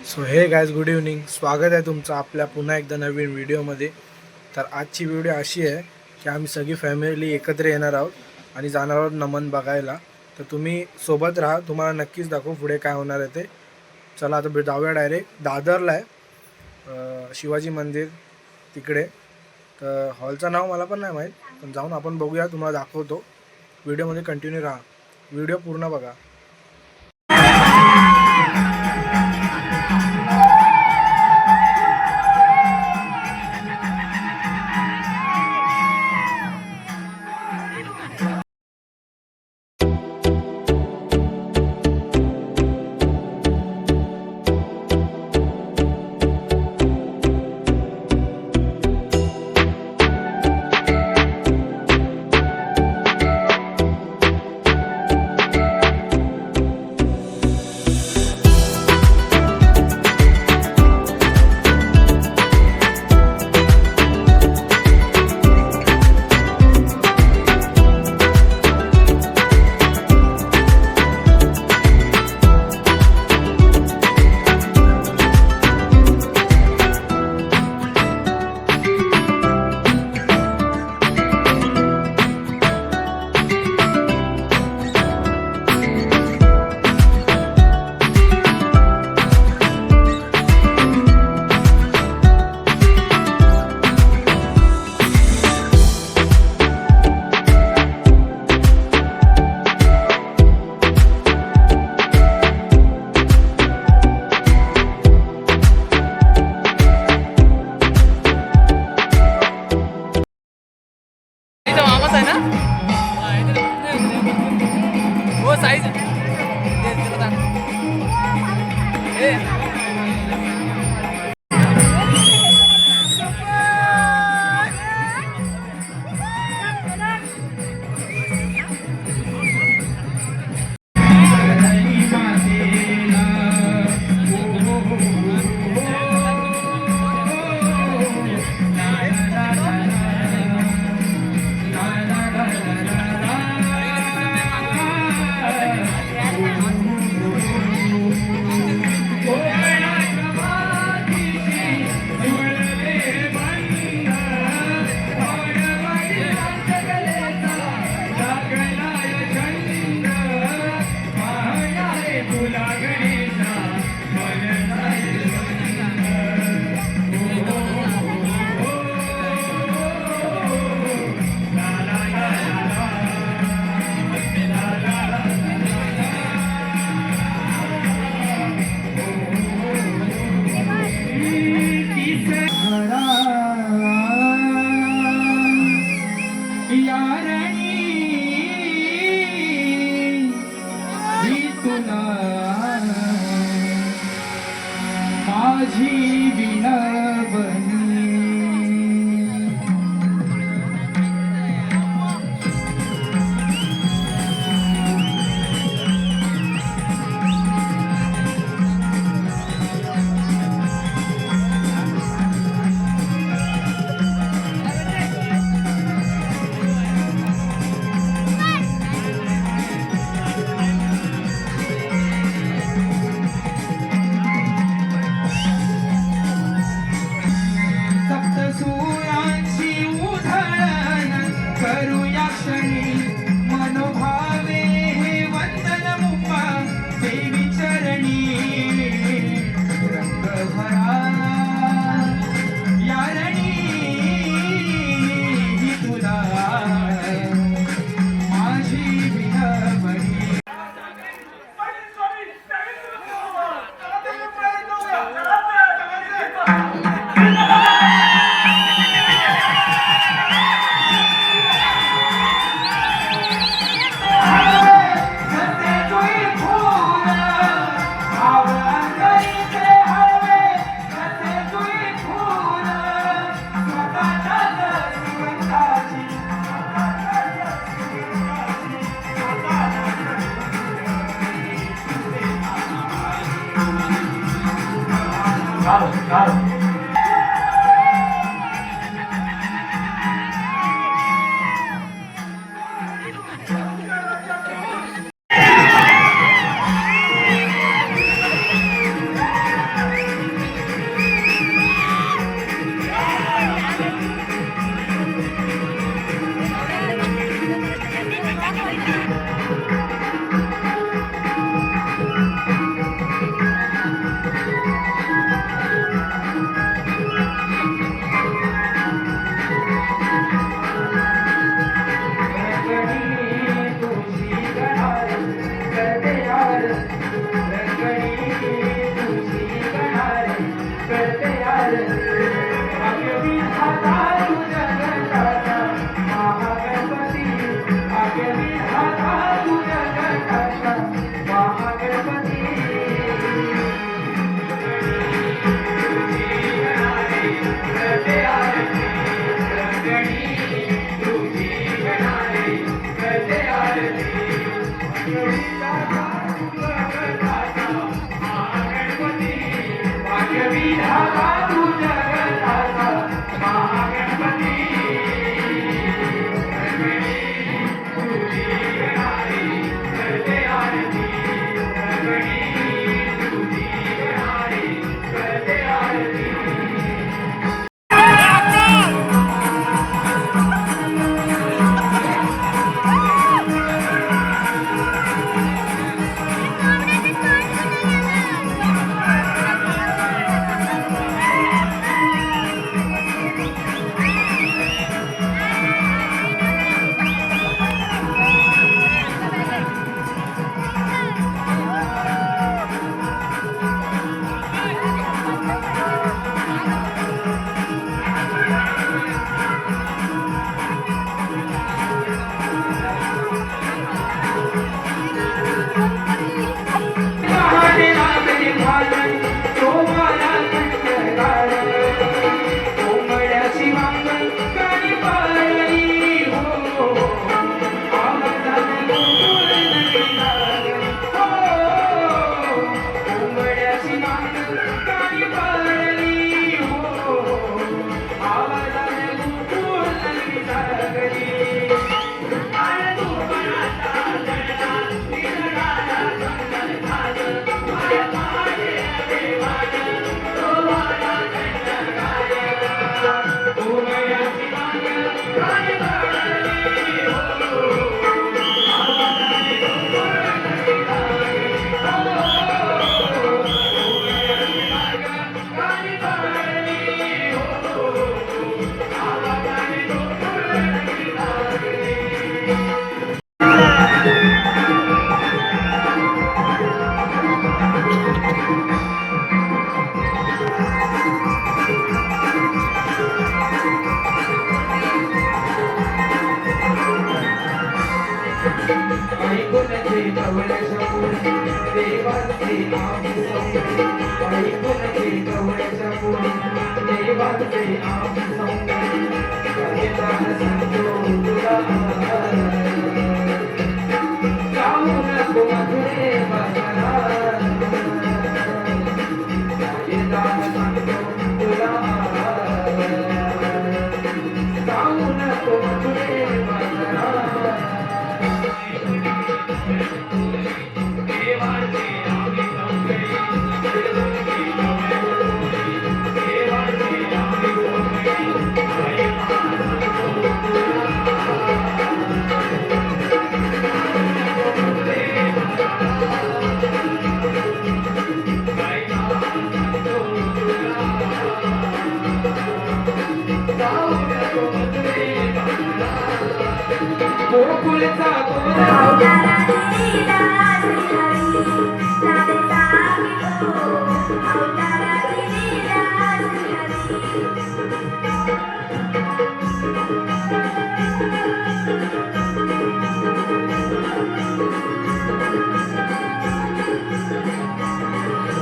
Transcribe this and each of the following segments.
So हे guys, good evening. स्वागत आहे तुमचं आपल्या पुन्हा एकदा नवीन व्हिडिओमध्ये. तर आजची व्हिडिओ अशी आहे की आम्ही सगळी फॅमिली एकत्र येणार आहोत आणि जाणार आहोत नमन बघायला. तर तुम्ही सोबत राहा, तुम्हाला नक्कीच दाखवू पुढे काय होणार आहे ते. चला आता जाऊया डायरेक्ट. दादरला आहे शिवाजी मंदिर तिकडे. तर हॉलचं नाव मला पण नाही माहीत, पण जाऊन आपण बघूया, तुम्हाला दाखवतो. व्हिडिओमध्ये कंटिन्यू राहा, व्हिडिओ पूर्ण बघा.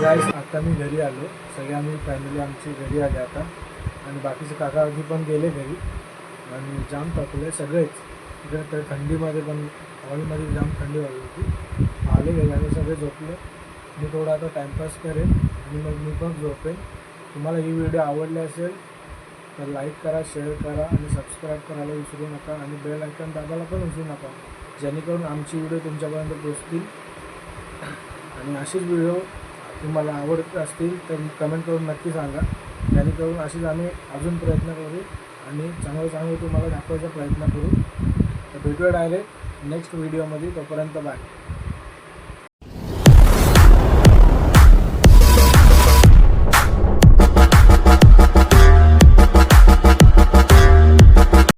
गाईस आता मी घरी आलो, सगळे आम्ही फॅमिली आमची घरी आले आता आणि बाकीचे काका आधी पण गेले घरी आणि जाम थकले सगळेच. इकडे तर थंडीमध्ये पण हॉलमध्ये जाम थंडी वाजत होती. आले घरी आणि सगळे झोपले. मी थोडा आता टाईमपास करेन आणि मग मी पण झोपेन. तुम्हाला ही व्हिडिओ आवडली असेल तर लाईक करा, शेअर करा आणि सबस्क्राईब करायला विसरू नका आणि बेल आयकॉन दाबायला पण विसरू नका, जेणेकरून आमची व्हिडिओ तुमच्यापर्यंत पोहोचतील. आणि अशीच व्हिडिओ तुम्हाला आवडत असतील तर कमेंट करून नक्की सांगा, जेणेकरून अशीच आम्ही अजून प्रयत्न करू आणि चांगलं तुम्हाला दाखवायचा प्रयत्न करू. तर भेटूया डायरेक्ट नेक्स्ट व्हिडिओमध्ये. तोपर्यंत बाय.